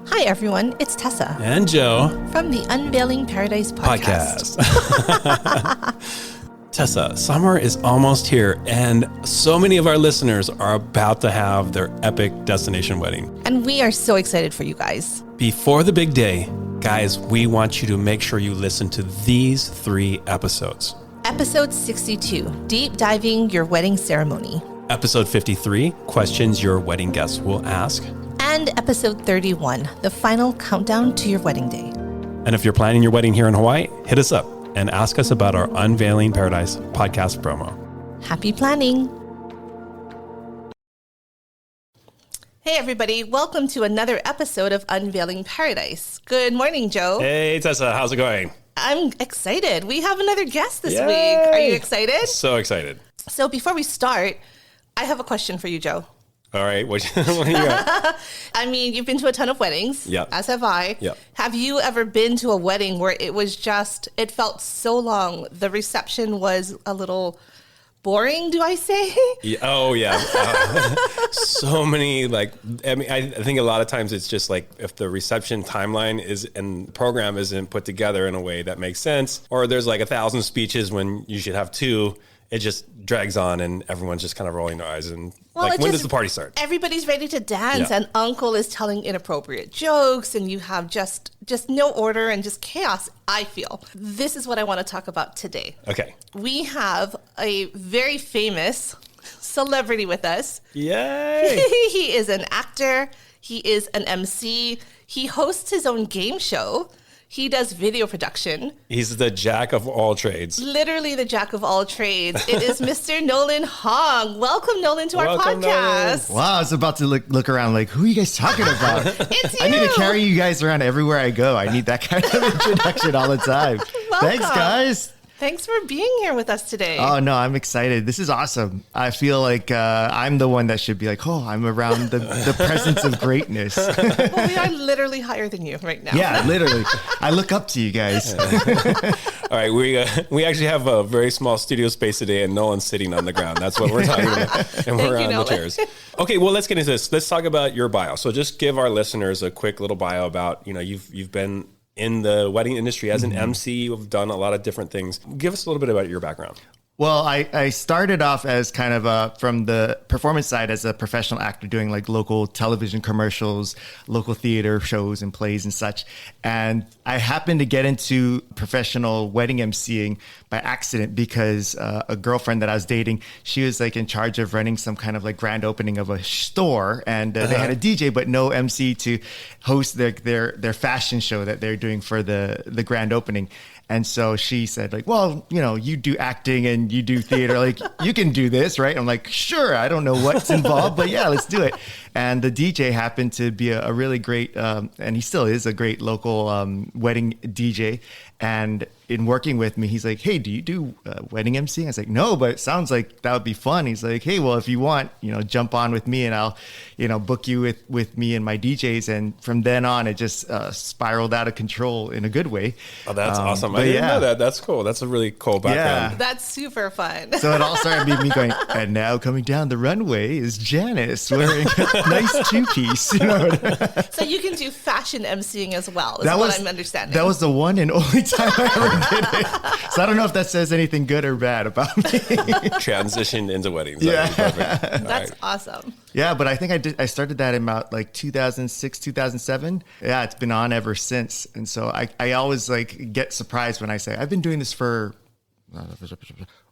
Hi, everyone. It's Tessa. And Joe. From the Unveiling Paradise podcast. Tessa, summer is almost here, and so many of our listeners are about to have their epic destination wedding. And we are so excited for you guys. Before the big day, guys, we want you to make sure you listen to these 3 episodes. Episode 62, Deep Diving Your Wedding Ceremony. Episode 53, Questions Your Wedding Guests Will Ask. And episode 31, the final countdown to your wedding day. And if you're planning your wedding here in Hawaii, hit us up and ask us about our Unveiling Paradise podcast promo. Happy planning. Hey, everybody. Welcome to another episode of Unveiling Paradise. Good morning, Joe. Hey, Tessa. How's it going? I'm excited. We have another guest this Yay! week. Are you excited? So excited. So before we start, I have a question for you, Joe. All right. What do you got? I mean, you've been to a ton of weddings, as have I. Yep. Have you ever been to a wedding where it felt so long, the reception was a little boring, do I say? Yeah. Oh, yeah. So many, I think a lot of times it's just like if the reception timeline and program isn't put together in a way that makes sense, or there's like 1,000 speeches when you should have 2, it just drags on and everyone's just kind of rolling their eyes and when does the party start? Everybody's ready to dance and uncle is telling inappropriate jokes and you have just no order and just chaos, I feel. This is what I want to talk about today. Okay. We have a very famous celebrity with us. Yay! He is an actor. He is an MC. He hosts his own game show. He does video production. He's the jack of all trades. Literally the jack of all trades. It is Mr. Nolan Hong. Welcome, Nolan, to our podcast. Nolan. Wow, I was about to look around like, who are you guys talking about? It's you. I need to carry you guys around everywhere I go. I need that kind of introduction all the time. Thanks, guys. Thanks for being here with us today. Oh, no, I'm excited. This is awesome. I feel like I'm the one that should be like, oh, I'm around the presence of greatness. Well, we are literally higher than you right now. Yeah, literally. I look up to you guys. All right, we actually have a very small studio space today, and Nolan's sitting on the ground. That's what we're talking about, and we're on the chairs. Okay, well, let's get into this. Let's talk about your bio. So just give our listeners a quick little bio about, you've been in the wedding industry as an MC. You've done a lot of different things. Give us a little bit about your background. Well, I started off as kind of from the performance side as a professional actor doing like local television commercials, local theater shows and plays and such. And I happened to get into professional wedding emceeing by accident because a girlfriend that I was dating, she was like in charge of running some kind of like grand opening of a store. And they had a DJ, but no MC to host their fashion show that they're doing for the grand opening. And so she said, like, well, you do acting and you do theater, like, you can do this, right? I'm like, sure, I don't know what's involved, but yeah, let's do it. And the DJ happened to be a really great, and he still is a great local wedding DJ. And in working with me, he's like, hey, do you do wedding emceeing? I was like, no, but it sounds like that would be fun. He's like, hey, well, if you want, jump on with me and I'll, book you with me and my DJs. And from then on, it just spiraled out of control in a good way. Oh, that's awesome. I didn't know that. That's cool. That's a really cool background. Yeah. That's super fun. So it all started with me going, and now coming down the runway is Janice wearing a nice 2-piece. So you can do fashion emceeing as well, is what I'm understanding. That was the one and only time I ever did it. So I don't know if that says anything good or bad about me. Transitioned into weddings. Yeah. That's awesome. Yeah, but I think I started that in about like 2006, 2007. Yeah, it's been on ever since. And so I always like get surprised when I say, I've been doing this for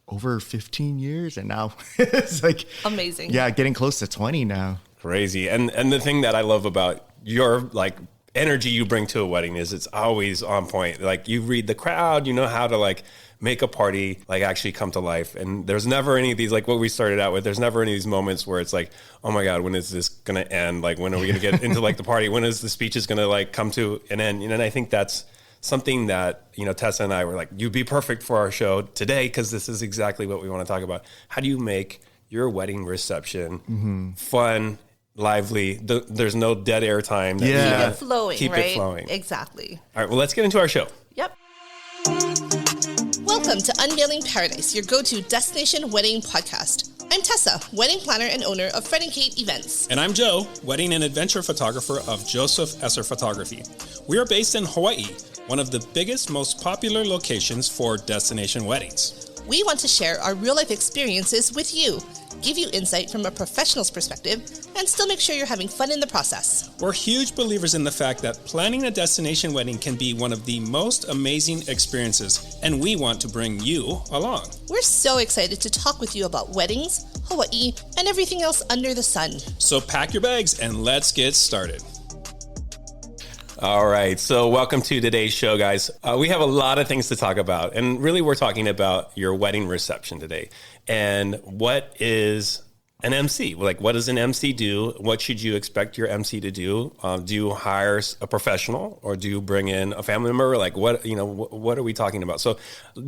over 15 years. And now it's like amazing. Yeah, getting close to 20 now. Crazy. And the thing that I love about your like energy you bring to a wedding is it's always on point. Like you read the crowd, you know how to like make a party like actually come to life. And there's never any of these, like what we started out with, there's never any of these moments where it's like, oh my God, when is this going to end? Like, when are we going to get into like the party? When is the speeches going to like come to an end? And I think that's something that, Tessa and I were like, you'd be perfect for our show today, because this is exactly what we want to talk about. How do you make your wedding reception fun, lively? There's no dead air time. Keep it flowing, Keep right? it flowing. Exactly. All right, well, let's get into our show. Yep. Welcome to Unveiling Paradise, your go-to destination wedding podcast. I'm Tessa, wedding planner and owner of Fred and Kate Events. And I'm Joe, wedding and adventure photographer of Joseph Esser Photography. We are based in Hawaii, one of the biggest, most popular locations for destination weddings. We want to share our real-life experiences with you, give you insight from a professional's perspective, and still make sure you're having fun in the process. We're huge believers in the fact that planning a destination wedding can be one of the most amazing experiences, and we want to bring you along. We're so excited to talk with you about weddings, Hawaii, and everything else under the sun. So pack your bags and let's get started. All right. So welcome to today's show, guys. We have a lot of things to talk about. And really, we're talking about your wedding reception today. And what is an MC? Like, what does an MC do? What should you expect your MC to do? Do you hire a professional or do you bring in a family member? Like, what are we talking about? So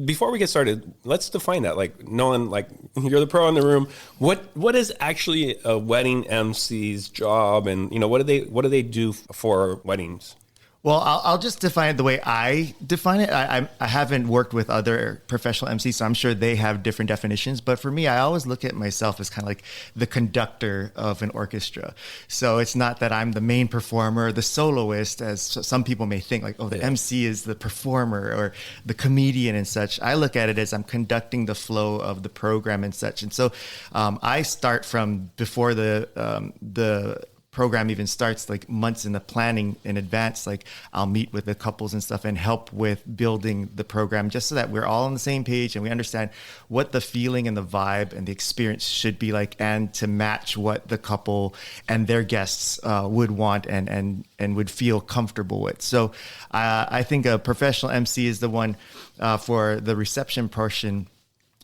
before we get started, let's define that. Like, Nolan, like, you're the pro in the room. What is actually a wedding MC's job? And, what do they do for weddings? Well, I'll just define it the way I define it. I haven't worked with other professional MCs, so I'm sure they have different definitions. But for me, I always look at myself as kind of like the conductor of an orchestra. So it's not that I'm the main performer, the soloist, as some people may think, like, oh, the MC is the performer or the comedian and such. I look at it as I'm conducting the flow of the program and such. And so I start from before the program even starts, like months in the planning in advance. Like, I'll meet with the couples and stuff and help with building the program just so that we're all on the same page and we understand what the feeling and the vibe and the experience should be like, and to match what the couple and their guests would want and would feel comfortable with. So I think a professional MC is the one for the reception portion,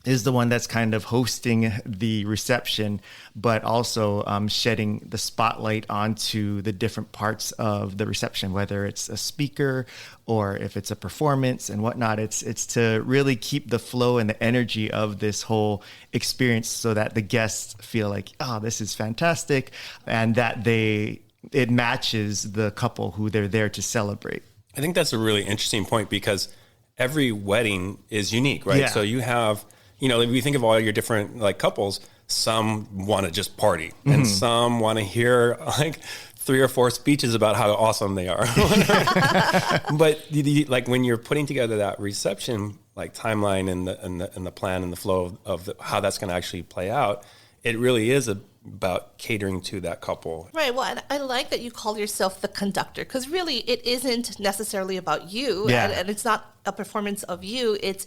is the one that's kind of hosting the reception, but also shedding the spotlight onto the different parts of the reception, whether it's a speaker or if it's a performance and whatnot. It's to really keep the flow and the energy of this whole experience so that the guests feel like, oh, this is fantastic, and that it matches the couple who they're there to celebrate. I think that's a really interesting point because every wedding is unique, right? Yeah. So you have, if you think of all your different like couples, some want to just party and some want to hear like 3 or 4 speeches about how awesome they are. But like when you're putting together that reception like timeline and the plan and the flow of how that's going to actually play out, it really is about catering to that couple. Right. Well, and I like that you call yourself the conductor, because really it isn't necessarily about you, and it's not a performance of you. It's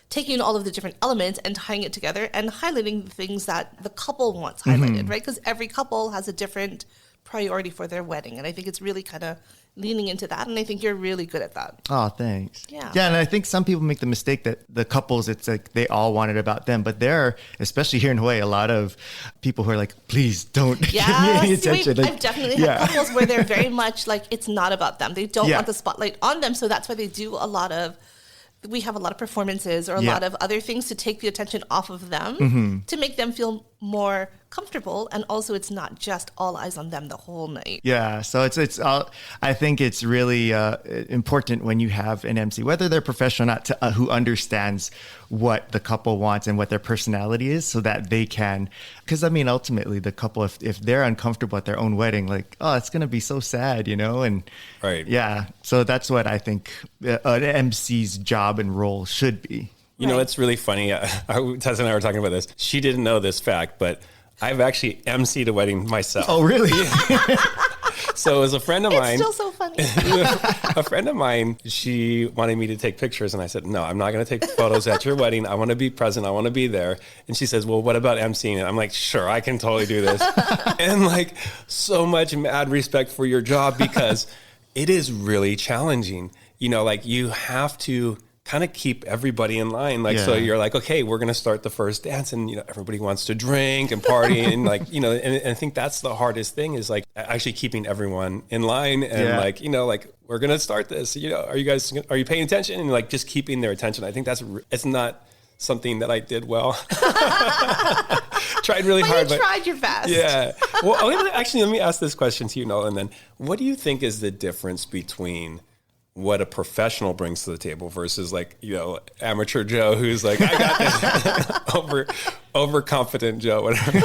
taking all of the different elements and tying it together and highlighting the things that the couple wants highlighted, right? Because every couple has a different priority for their wedding. And I think it's really kind of leaning into that. And I think you're really good at that. Oh, thanks. Yeah. Yeah. And I think some people make the mistake that the couples, it's like they all want it about them. But there are, especially here in Hawaii, a lot of people who are like, please don't give me any attention. I've definitely had couples where they're very much like, it's not about them. They don't want the spotlight on them. So that's why they do we have a lot of performances or a lot of other things to take the attention off of them to make them feel more comfortable. And also it's not just all eyes on them the whole night. Yeah. So it's I think it's really important when you have an MC, whether they're professional or not, who understands what the couple wants and what their personality is, so that they can, because I mean, ultimately the couple, if they're uncomfortable at their own wedding, like, oh, it's going to be so sad, and right. Yeah. So that's what I think an MC's job and role should be. It's really funny. Tessa and I were talking about this. She didn't know this fact, but I've actually emceed a wedding myself. Oh, really? So it was a friend of mine. It's still so funny. A friend of mine, she wanted me to take pictures. And I said, no, I'm not going to take photos at your wedding. I want to be present. I want to be there. And she says, well, what about emceeing it? I'm like, sure, I can totally do this. And like, so much mad respect for your job, because it is really challenging. Like, you have to kind of keep everybody in line. Like, so you're like, okay, we're going to start the first dance, and, everybody wants to drink and party. And like, and I think that's the hardest thing, is like actually keeping everyone in line and like, like, we're going to start this, are you paying attention? And like, just keeping their attention. I think it's not something that I did well. Tried really hard. You tried your best. Yeah. Well, let me ask this question to you, Nolan, then. What do you think is the difference between what a professional brings to the table versus like, amateur Joe who's like, I got this over overconfident Joe, whatever.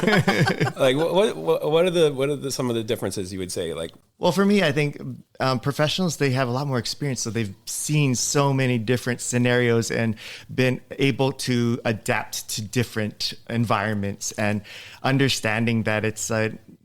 Like, what are some of the differences you would say? Like, well, for me, I think professionals, they have a lot more experience. So they've seen so many different scenarios and been able to adapt to different environments, and understanding that it's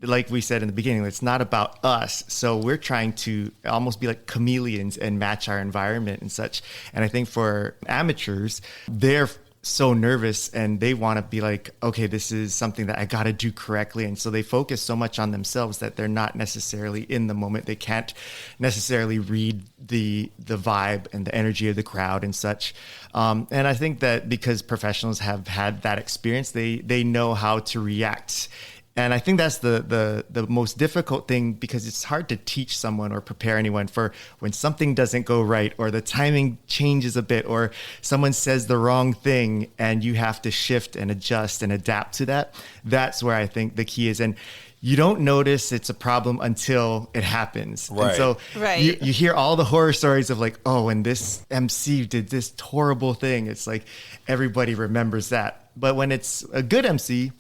like we said in the beginning, it's not about us. So we're trying to almost be like chameleons and match our environment and such. And I think for amateurs, they're so nervous and they want to be like, okay, this is something that I got to do correctly. And so they focus so much on themselves that they're not necessarily in the moment. They can't necessarily read the vibe and the energy of the crowd and such. And I think that because professionals have had that experience, they know how to react. And I think that's the most difficult thing, because it's hard to teach someone or prepare anyone for when something doesn't go right, or the timing changes a bit, or someone says the wrong thing and you have to shift and adjust and adapt to that. That's where I think the key is. And you don't notice it's a problem until it happens. Right. And so you hear all the horror stories of like, oh, and this MC did this horrible thing. It's like everybody remembers that. But when it's a good MC,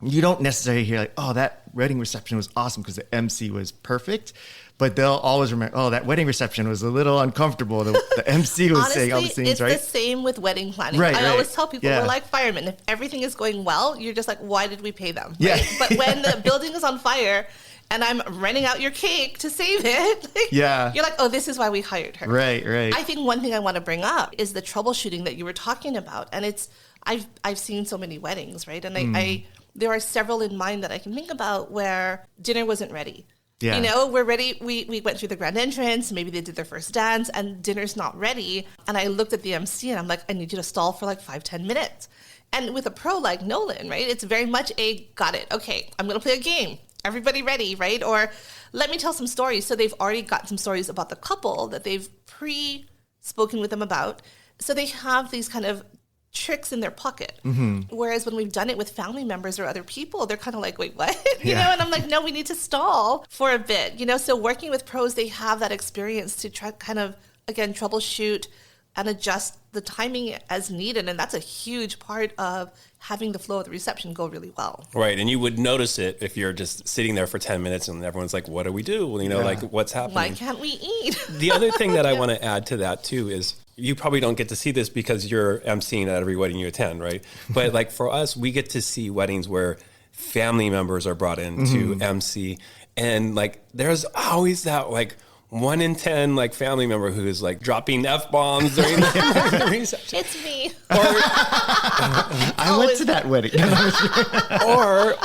you don't necessarily hear like, oh, that wedding reception was awesome because the MC was perfect. But they'll always remember, oh, that wedding reception was a little uncomfortable. The MC was Honestly, saying all these things, right? It's the same with wedding planning. Right, I right. always tell people, Yeah. we're like firemen. If everything is going well, you're just like, why did we pay them? Yeah. Right? But when the building is on fire and I'm renting out your cake to save it, Yeah. you're like, oh, this is why we hired her. Right, right. I think one thing I want to bring up is the troubleshooting that you were talking about. And it's, I've seen so many weddings, right? And I there are several in mind that I can think about where dinner wasn't ready. Yeah. You know, we're ready. We went through the grand entrance. Maybe they did their first dance and dinner's not ready. And I looked at the MC and I'm like, I need you to stall for like 5-10 minutes. And with a pro like Nolan, right, it's very much a got it. Okay, I'm going to play a game. Everybody ready, right? Or let me tell some stories. So they've already got some stories about the couple that they've pre-spoken with them about. So they have these kind of tricks in their pocket. Mm-hmm. Whereas when we've done it with family members or other people, they're kind of like, wait, what? You know, and I'm like, no, we need to stall for a bit. You know, so working with pros, they have that experience to try kind of, again, troubleshoot and adjust the timing as needed. And that's a huge part of having the flow of the reception go really well. Right. And you would notice it if you're just sitting there for 10 minutes and everyone's like, what do we do? Well, you know, like what's happening? Why can't we eat? The other thing that I want to add to that too is you probably don't get to see this because you're emceeing at every wedding you attend, right? But like for us, we get to see weddings where family members are brought in to MC. And like there's always that like 1 in 10 like family member who is like dropping F-bombs during the reception. It's me. I went to that wedding.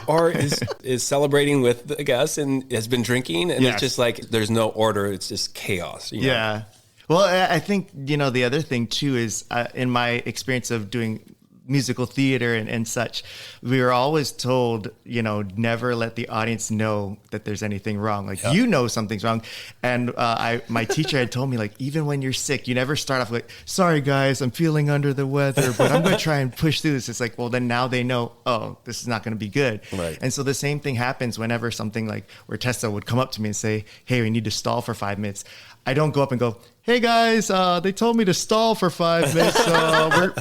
or is celebrating with the guests and has been drinking and it's just like there's no order. It's just chaos. You know? Yeah. Well, I think, you know, the other thing too is in my experience of doing musical theater and such, we were always told, you know, never let the audience know that there's anything wrong. Like, you know, something's wrong. And my teacher had told me, like, even when you're sick, you never start off like, sorry guys, I'm feeling under the weather, but I'm going to try and push through this. It's like, well, then now they know, oh, this is not going to be good. Right. And so the same thing happens whenever something like where Tessa would come up to me and say, hey, we need to stall for 5 minutes. I don't go up and go, hey guys, they told me to stall for 5 minutes.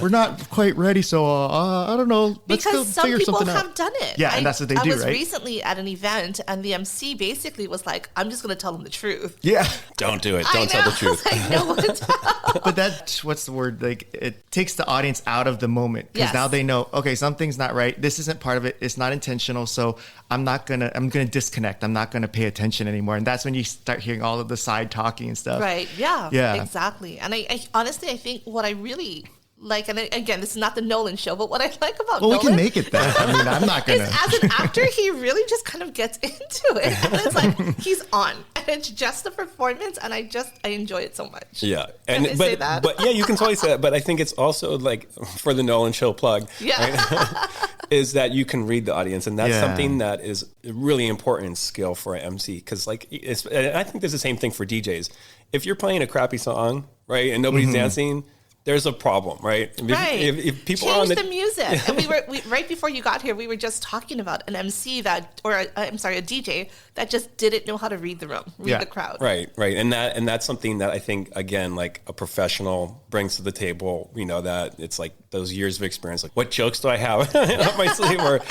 We're not quite ready, so I don't know. Let's because go some figure people something have out. done it. Yeah, and that's what they do, I was right? recently at an event, and the MC basically was like, "I'm just going to tell them the truth." Yeah, Don't do it. Don't tell the truth. I know what to tell. but that's what's the word? Like, it takes the audience out of the moment because now they know, okay, something's not right. This isn't part of it. It's not intentional. So I'm gonna disconnect. I'm not gonna pay attention anymore. And that's when you start hearing all of the side talking and stuff. Right. Yeah. Yeah. Exactly. And I honestly, I think what I really like, and again, this is not the Nolan show, but what I like about Well, Nolan, we can make it that. I mean, I'm not gonna. is as an actor, he really just kind of gets into it. And it's like he's on, and it's just a performance, and I enjoy it so much. Yeah, Can I say that? but yeah, you can totally say that. But I think it's also like for the Nolan show plug, right, is that you can read the audience, and that's something that is a really important skill for an MC. Because like, and I think there's the same thing for DJs. If you're playing a crappy song, right, and nobody's dancing, there's a problem, right? Right. If people change are on the music. And we right before you got here, we were just talking about an MC a DJ that just didn't know how to read the room, read the crowd. Right. And that's something that I think, again, like a professional brings to the table, that it's like those years of experience, like what jokes do I have up my sleeve, or,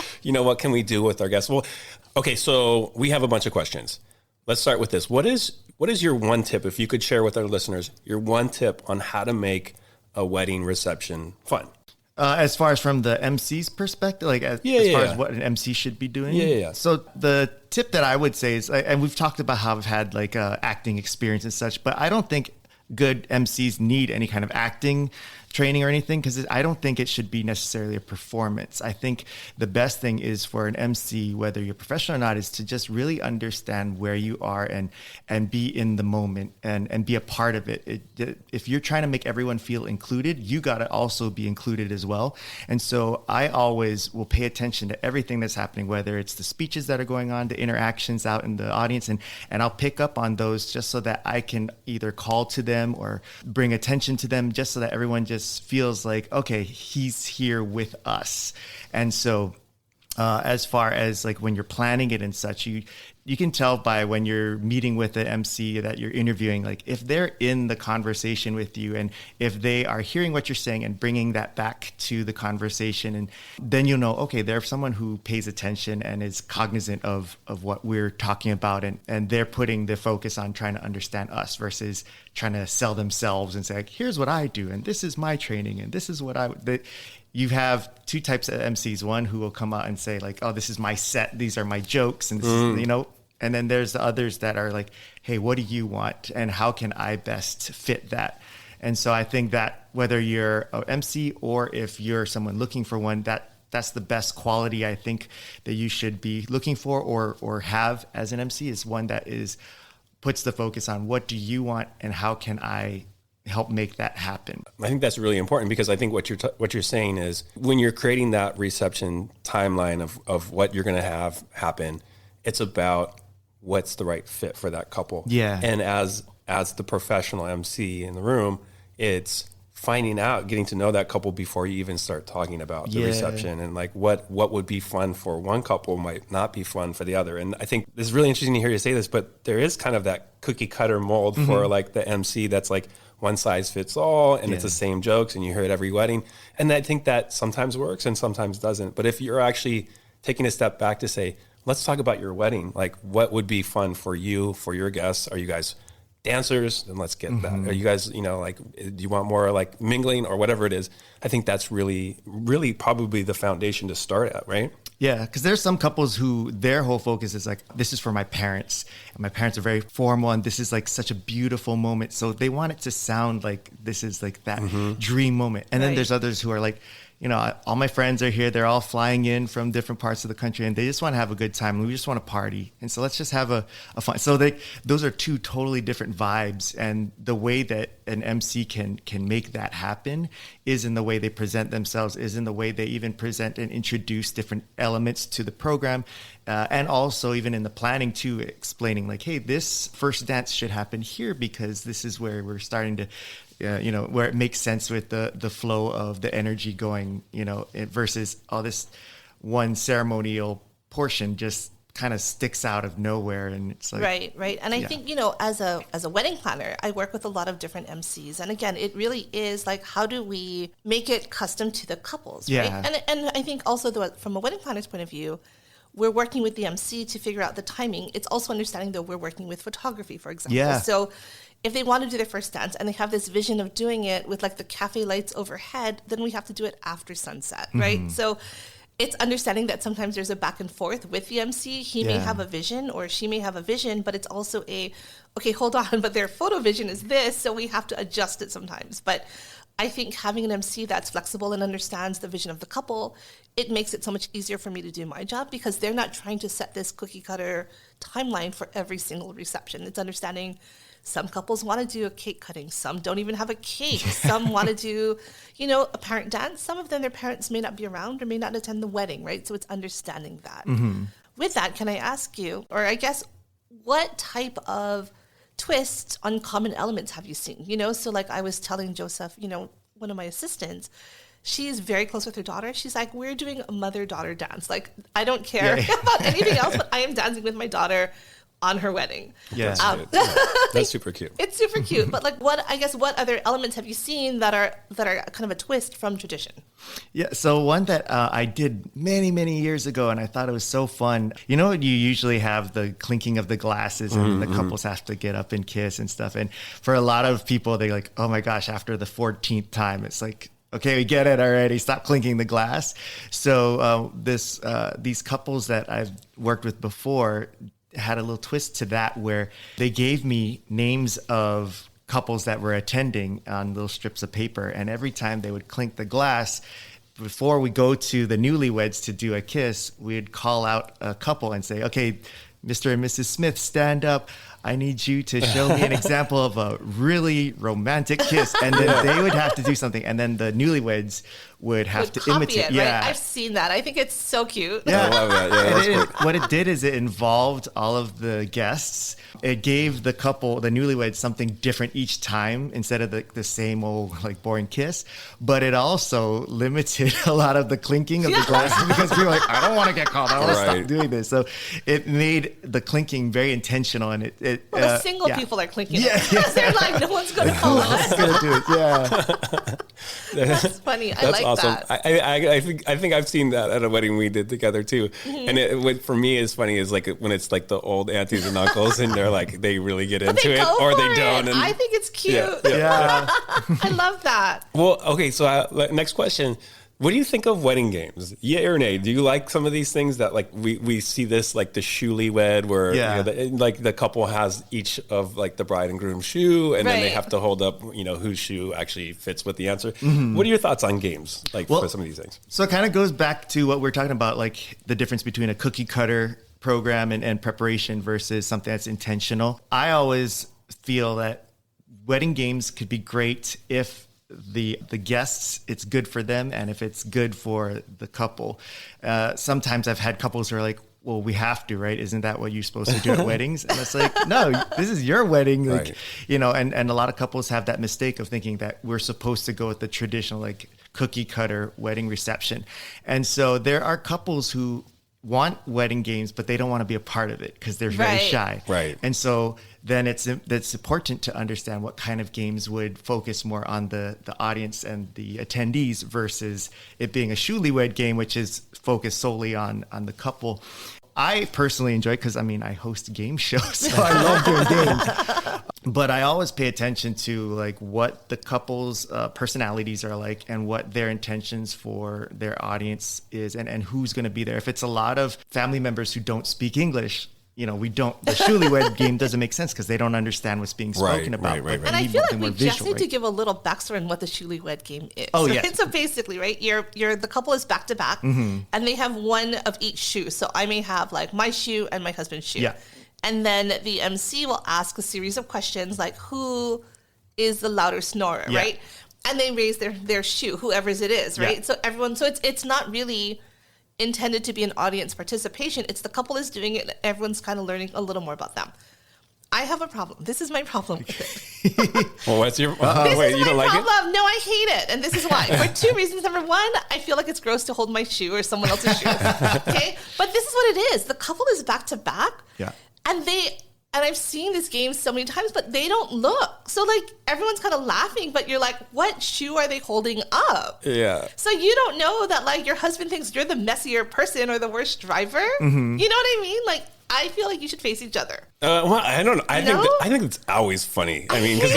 what can we do with our guests? Well, okay, so we have a bunch of questions. Let's start with this. What is your one tip, if you could share with our listeners, your one tip on how to make a wedding reception fun? As far as from the MC's perspective, like as far as what an MC should be doing? Yeah. So the tip that I would say is, and we've talked about how I've had like acting experience and such, but I don't think good MCs need any kind of acting training or anything, because I don't think it should be necessarily a performance. I think the best thing is for an MC, whether you're professional or not, is to just really understand where you are and be in the moment and be a part of it. If you're trying to make everyone feel included, you got to also be included as well. And so I always will pay attention to everything that's happening, whether it's the speeches that are going on, the interactions out in the audience, and I'll pick up on those just so that I can either call to them or bring attention to them, just so that everyone just feels like, okay, he's here with us. And so as far as like when you're planning it and such, you can tell by when you're meeting with the MC that you're interviewing, like if they're in the conversation with you and if they are hearing what you're saying and bringing that back to the conversation, and then you'll know, okay, they're someone who pays attention and is cognizant of what we're talking about, and they're putting the focus on trying to understand us versus trying to sell themselves and say, like, here's what I do, and this is my training, and this is what you have two types of MCs. One who will come out and say like, oh, this is my set, these are my jokes, and this is, and then there's the others that are like, hey, what do you want? And how can I best fit that? And so I think that whether you're an MC or if you're someone looking for one, that's the best quality I think that you should be looking for or have as an MC, is one that puts the focus on what do you want and how can I help make that happen. I think that's really important, because I think what you're saying is when you're creating that reception timeline of what you're going to have happen, it's about what's the right fit for that couple. Yeah. And as the professional MC in the room, it's finding out, getting to know that couple before you even start talking about the reception, and like what would be fun for one couple might not be fun for the other. And I think this is really interesting to hear you say this, but there is kind of that cookie cutter mold for like the MC that's like one size fits all, and it's the same jokes, and you hear it every wedding. And I think that sometimes works and sometimes doesn't. But if you're actually taking a step back to say, let's talk about your wedding, like what would be fun for you, for your guests? Are you guys dancers? Then let's get that. Are you guys, like, do you want more like mingling or whatever it is? I think that's really, really probably the foundation to start at, right? Yeah, because there's some couples who their whole focus is like, this is for my parents, and my parents are very formal, and this is like such a beautiful moment. So they want it to sound like this is like that dream moment. And then there's others who are like, all my friends are here. They're all flying in from different parts of the country, and they just want to have a good time. We just want to party. And so let's just have a fun. So those are two totally different vibes. And the way that an MC can make that happen is in the way they present themselves, is in the way they even present and introduce different elements to the program. And also even in the planning too, explaining like, hey, this first dance should happen here because this is where we're starting to, where it makes sense with the flow of the energy going, versus all this one ceremonial portion just kind of sticks out of nowhere. And it's like, right. And I think, as a wedding planner, I work with a lot of different MCs. And again, it really is like, how do we make it custom to the couples? Yeah. Right. And I think also from a wedding planner's point of view, we're working with the MC to figure out the timing. It's also understanding that we're working with photography, for example. Yeah. So if they want to do their first dance and they have this vision of doing it with like the cafe lights overhead, then we have to do it after sunset, right? So it's understanding that sometimes there's a back and forth with the MC. He may have a vision or she may have a vision, but it's also okay, hold on, but their photo vision is this, so we have to adjust it sometimes. But I think having an MC that's flexible and understands the vision of the couple, it makes it so much easier for me to do my job, because they're not trying to set this cookie cutter timeline for every single reception. It's understanding some couples want to do a cake cutting. Some don't even have a cake. Some want to do, a parent dance. Some of them, their parents may not be around or may not attend the wedding, right? So it's understanding that. With that, can I ask you, or I guess, what type of twists on common elements have you seen? So like I was telling Joseph, one of my assistants, she's very close with her daughter. She's like, we're doing a mother-daughter dance. Like, I don't care about anything else, but I am dancing with my daughter on her wedding. Yeah. That's super cute. It's super cute. But like, what other elements have you seen that are kind of a twist from tradition? Yeah, so one that I did many, many years ago, and I thought it was so fun. You know, you usually have the clinking of the glasses, and the couples have to get up and kiss and stuff. And for a lot of people, they're like, oh my gosh, after the 14th time, it's like, okay, we get it already. Stop clinking the glass. So these couples that I've worked with before had a little twist to that, where they gave me names of couples that were attending on little strips of paper. And every time they would clink the glass, before we go to the newlyweds to do a kiss, we'd call out a couple and say, okay, Mr. and Mrs. Smith, stand up. I need you to show me an example of a really romantic kiss. And then they would have to do something. And then the newlyweds would have to imitate. It, right? I've seen that. I think it's so cute. Yeah. I love that. Yeah, what it did is it involved all of the guests. It gave the couple, the newlyweds, something different each time instead of the same old like boring kiss. But it also limited a lot of the clinking of the glasses because we were like, I don't want to get called. I want to stop doing this. So it made the clinking very intentional, and the single people are clinking. Because they're like, no one's going to call us. No one's going to do it. Yeah. That's funny. I like awesome. that. I think I've seen that at a wedding we did together too. And what for me is funny is like when it's like the old aunties and uncles and they're like they really get into it or they don't. And I think it's cute. Yeah. I love that. Well, okay. So next question. What do you think of wedding games? Yeah or nay? Do you like some of these things that like we see this like the shoe-wed where like the couple has each of like the bride and groom shoe and then they have to hold up whose shoe actually fits with the answer. What are your thoughts on games for some of these things? So it kind of goes back to what we're talking about, like the difference between a cookie cutter program and preparation versus something that's intentional. I always feel that wedding games could be great if the guests, it's good for them, and if it's good for the couple. Sometimes I've had couples who are like, well, we have to, right? Isn't that what you're supposed to do at weddings? And it's like, no, this is your wedding. Like, and a lot of couples have that mistake of thinking that we're supposed to go with the traditional, like cookie cutter wedding reception. And so there are couples who want wedding games, but they don't want to be a part of it because they're very shy. Right. And so then it's important to understand what kind of games would focus more on the audience and the attendees versus it being a shoe-wed game, which is focused solely on the couple. I personally enjoy it because, I host game shows, so I love doing games. But I always pay attention to like what the couple's personalities are like and what their intentions for their audience is and who's going to be there. If it's a lot of family members who don't speak English, the shoe-wed game doesn't make sense because they don't understand what's being spoken about. Right. And I feel like we just need to give a little backstory on what the shoe-wed game is. Oh, yeah. So basically, right, the couple is back to back and they have one of each shoe. So I may have like my shoe and my husband's shoe. Yeah. And then the MC will ask a series of questions like, who is the louder snorer, right? And they raise their shoe, whoever's it is, right? So it's not really intended to be an audience participation. It's the couple is doing it and everyone's kind of learning a little more about them. I have a problem. This is my problem with it. Well, what's your... wait, you don't like it? No, I hate it. And this is why. For two reasons. Number one, I feel like it's gross to hold my shoe or someone else's shoe. Okay? But this is what it is. The couple is back to back. Yeah. And I've seen this game so many times, but they don't look. So like everyone's kind of laughing, but you're like, what shoe are they holding up? Yeah. So you don't know that like your husband thinks you're the messier person or the worst driver. You know what I mean? Like, I feel like you should face each other. Well, I don't know. I think it's always funny. I mean, because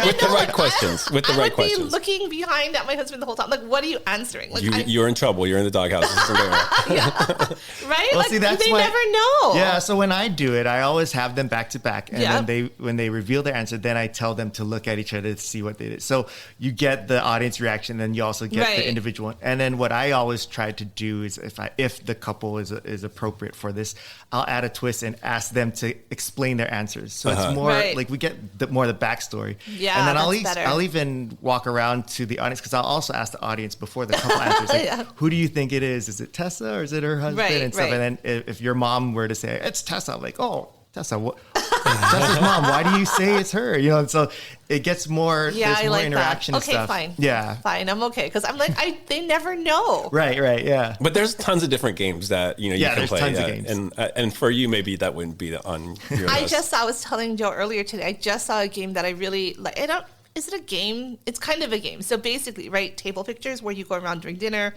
with the right questions. I would be looking behind at my husband the whole time. Like, what are you answering? Like, you're in trouble. You're in the doghouse. Right? Well, like, see, that's they never know. Yeah. So when I do it, I always have them back to back, and then when they reveal their answer, then I tell them to look at each other to see what they did. So you get the audience reaction, then you also get the individual one. And then what I always try to do is if the couple is appropriate for this, I'll add a twist and ask them to explain their answers. So it's more like we get the backstory. Yeah, and then that's better. I'll even walk around to the audience because I'll also ask the audience before the couple answers, like, who do you think it is? Is it Tessa or is it her husband and stuff? And then if your mom were to say it's Tessa, I'm like, oh, Tessa, Tessa's mom, why do you say it's her? You know, and so it gets more, there's more interaction and stuff. Fine. Yeah. Fine, I'm okay. Because I'm like, they never know. Right, yeah. But there's tons of different games that, you can play. Tons of games. And for you, maybe that wouldn't be on your list. I was telling Joe earlier today, I just saw a game that I really like. Is it a game? It's kind of a game. So basically, right, table pictures where you go around during dinner,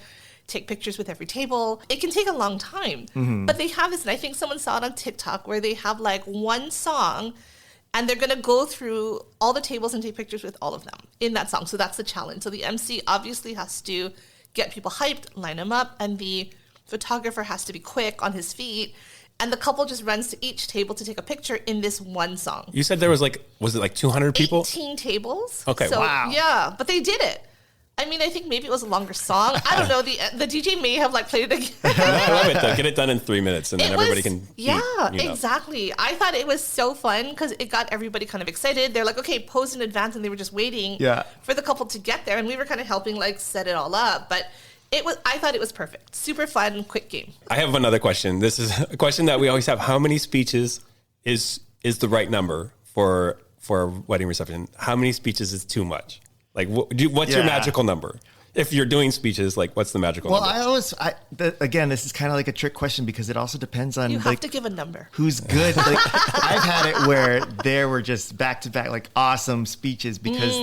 take pictures with every table. It can take a long time. Mm-hmm. But they have this, and I think someone saw it on TikTok, where they have like one song and they're going to go through all the tables and take pictures with all of them in that song. So that's the challenge. So the MC obviously has to get people hyped, line them up, and the photographer has to be quick on his feet. And the couple just runs to each table to take a picture in this one song. You said there was was it like 200 people? 18 tables. Okay, so, wow. Yeah, but they did it. I mean, I think maybe it was a longer song. I don't know. The DJ may have played it again. I love it though. Get it done in 3 minutes, and then everybody can. Exactly. I thought it was so fun because it got everybody kind of excited. They're like, okay, pose in advance, and they were just waiting for the couple to get there, and we were kind of helping set it all up. But I thought it was perfect. Super fun, quick game. I have another question. This is a question that we always have. How many speeches is the right number for a wedding reception? How many speeches is too much? What's your magical number? If you're doing speeches, what's the magical number? Well, again, this is kind of like a trick question because it also depends on you have to give a number. Who's good. I've had it where there were just back to back awesome speeches because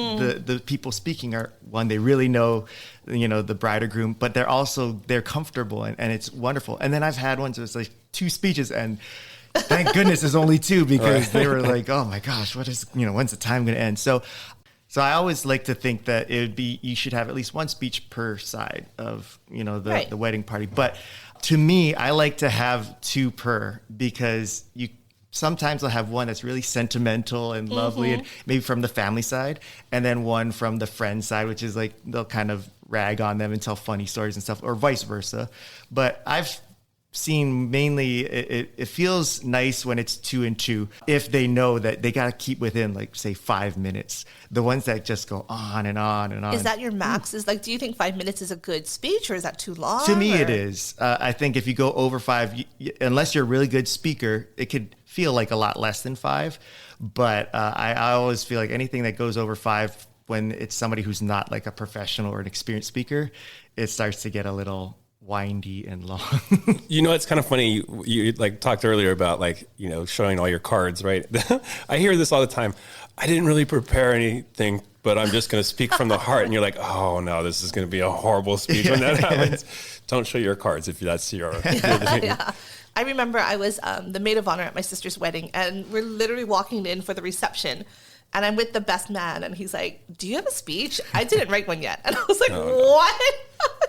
the people speaking are one, they really know, the bride or groom, but they're comfortable and it's wonderful. And then I've had ones where it's two speeches and thank goodness there's only two because they were oh my gosh, when's the time going to end? So I always like to think that you should have at least one speech per side of, the wedding party. But to me, I like to have two per because sometimes I'll have one that's really sentimental and lovely and maybe from the family side, and then one from the friend side, which is they'll kind of rag on them and tell funny stories and stuff, or vice versa. But I've seen mainly it feels nice when it's 2 and 2 if they know that they got to keep within say 5 minutes. The ones that just go on and on and on. Is that your max? Is do you think 5 minutes is a good speech, or is that too long? To me, it is. I think if you go over 5, unless you're a really good speaker, it could feel like a lot less than 5. But I always feel like anything that goes over 5, when it's somebody who's not a professional or an experienced speaker, it starts to get a little windy and long. It's kind of funny. You talked earlier about showing all your cards, right? I hear this all the time. I didn't really prepare anything, but I'm just going to speak from the heart. And you're like, oh no, this is going to be a horrible speech when that happens. Don't show your cards if that's your. Yeah. I remember I was the maid of honor at my sister's wedding, and we're literally walking in for the reception. And I'm with the best man, and he's like, do you have a speech? I didn't write one yet. And I was like, what?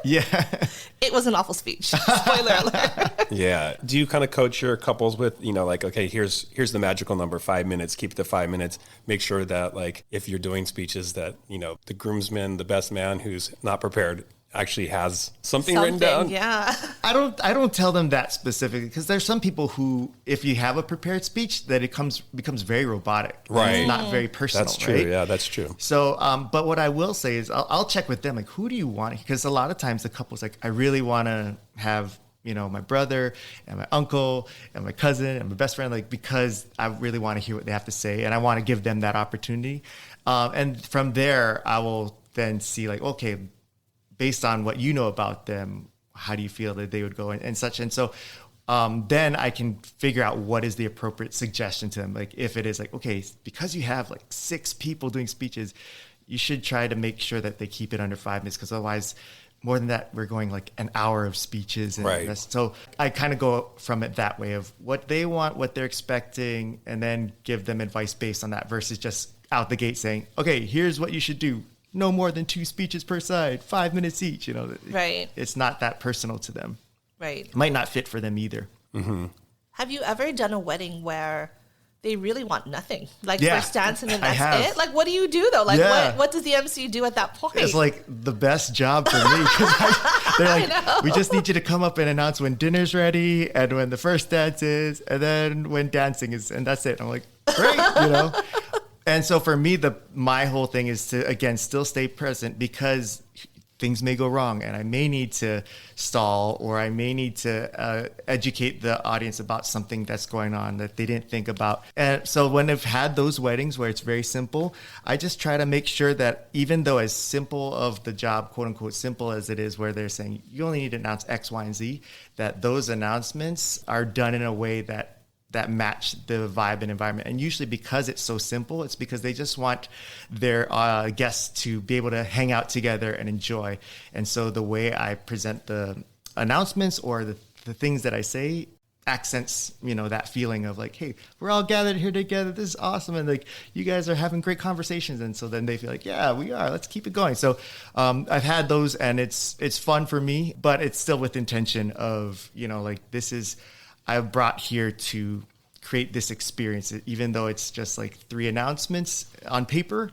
Yeah. It was an awful speech. Spoiler alert. Yeah. Do you kind of coach your couples with, okay, here's the magical number, 5 minutes, keep it to 5 minutes. Make sure that if you're doing speeches that, the groomsman, the best man who's not prepared actually has something written down. Yeah. I don't tell them that specifically because there's some people who, if you have a prepared speech, that it becomes very robotic. Right. It's not very personal. That's true. Right? Yeah, that's true. So, but what I will say is I'll check with them. Who do you want? Because a lot of times the couple's I really want to have, my brother and my uncle and my cousin and my best friend, because I really want to hear what they have to say. And I want to give them that opportunity. And from there, I will then see okay, based on what you know about them, how do you feel that they would go and such? And so then I can figure out what is the appropriate suggestion to them. If it is okay, because you have 6 people doing speeches, you should try to make sure that they keep it under 5 minutes because otherwise, more than that, we're going an hour of speeches. And right. So I kind of go from it that way of what they want, what they're expecting, and then give them advice based on that versus just out the gate saying, okay, here's what you should do. No more than 2 speeches per side, 5 minutes each. Right. It's not that personal to them. Right. It might not fit for them either. Mm-hmm. Have you ever done a wedding where they really want nothing? First dancing and that's it? What do you do though? What does the MC do at that point? It's the best job for me. They're we just need you to come up and announce when dinner's ready and when the first dance is and then when dancing is, and that's it. I'm like, great, And so for me, my whole thing is to, again, still stay present because things may go wrong and I may need to stall, or I may need to educate the audience about something that's going on that they didn't think about. And so when I've had those weddings where it's very simple, I just try to make sure that even though as simple of the job, quote unquote, simple as it is, where they're saying you only need to announce X, Y, and Z, that those announcements are done in a way that match the vibe and environment. And usually because it's so simple, it's because they just want their guests to be able to hang out together and enjoy. And so the way I present the announcements or the things that I say accents, that feeling of like, hey, we're all gathered here together. This is awesome. And like, you guys are having great conversations. And so then they feel like, yeah, we are. Let's keep it going. So I've had those, and it's fun for me, but it's still with intention of, like, this is, I've brought here to create this experience, even though it's just like 3 announcements on paper.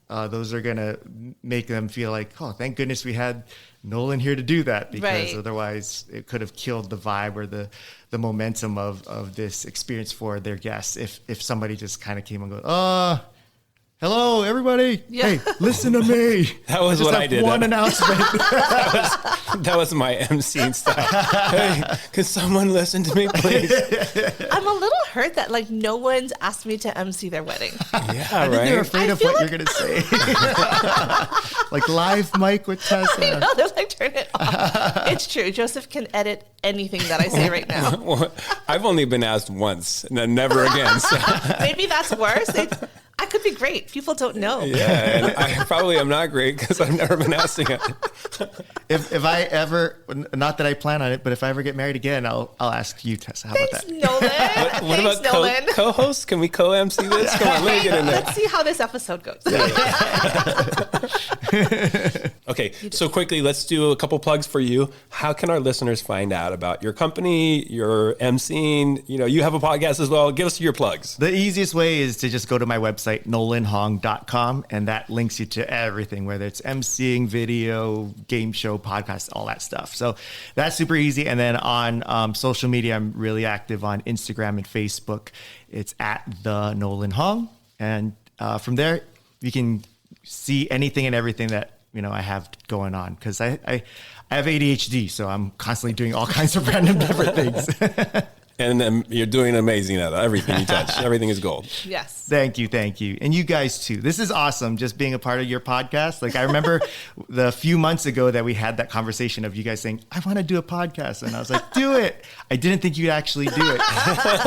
Those are going to make them feel like, oh, thank goodness we had Nolan here to do that, because otherwise it could have killed the vibe or the momentum of this experience for their guests if somebody just kind of came and goes, hello, everybody. Yeah. Hey, listen to me. That was what I did. One announcement. that was my MC style. Hey, can someone listen to me, please? I'm a little hurt that like no one's asked me to MC their wedding. Yeah, I think they're afraid of what you're going to say. Like live mic with Tessa. I know, they're like, turn it off. It's true. Joseph can edit anything that I say right now. Well, I've only been asked once and then never again. So. Maybe that's worse. I could be great. People don't know. Yeah, and I probably am not great because I've never been asking it. If I ever, not that I plan on it, but if I ever get married again, I'll ask you, Tessa. How about that? Nolan. What about Nolan. co-hosts? Can we co-MC this? Come on, let me get in there. Let's see how this episode goes. Okay, so quickly, let's do a couple plugs for you. How can our listeners find out about your company, your MCing? You have a podcast as well. Give us your plugs. The easiest way is to just go to my website, nolanhong.com, and that links you to everything, whether it's MCing, video, game show, podcast, all that stuff. So that's super easy. And then on social media, I'm really active on Instagram and Facebook. It's at the Nolan Hong. And from there, you can see anything and everything that I have going on, because I have ADHD, so I'm constantly doing all kinds of random different things. And you're doing amazing at everything you touch. Everything is gold. Yes. Thank you. And you guys too. This is awesome, just being a part of your podcast. Like I remember the few months ago that we had that conversation of you guys saying, I want to do a podcast. And I was like, do it. I didn't think you'd actually do it.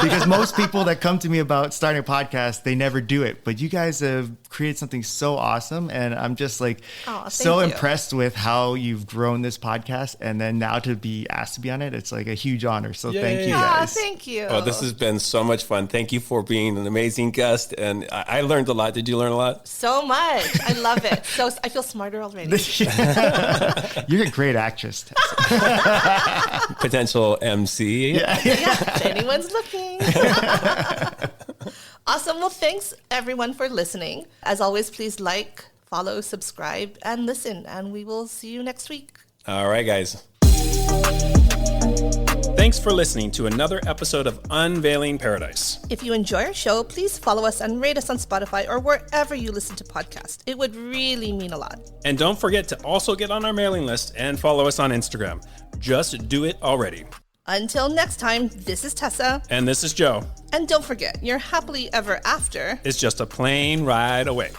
Because most people that come to me about starting a podcast, they never do it. But you guys have created something so awesome. And I'm just like so impressed with how you've grown this podcast. And then now to be asked to be on it, it's like a huge honor. So thank you guys. Thank you. Oh, this has been so much fun. Thank you for being an amazing guest. And I learned a lot. Did you learn a lot? So much. I love it. So I feel smarter already. You're a great actress. Potential MC. Yeah. If anyone's looking. Awesome. Well, thanks everyone for listening. As always, please like, follow, subscribe, and listen. And we will see you next week. All right, guys. Thanks for listening to another episode of Unveiling Paradise. If you enjoy our show, please follow us and rate us on Spotify or wherever you listen to podcasts. It would really mean a lot. And don't forget to also get on our mailing list and follow us on Instagram. Just do it already. Until next time, this is Tessa. And this is Joe. And don't forget, your happily ever after is just a plane ride away.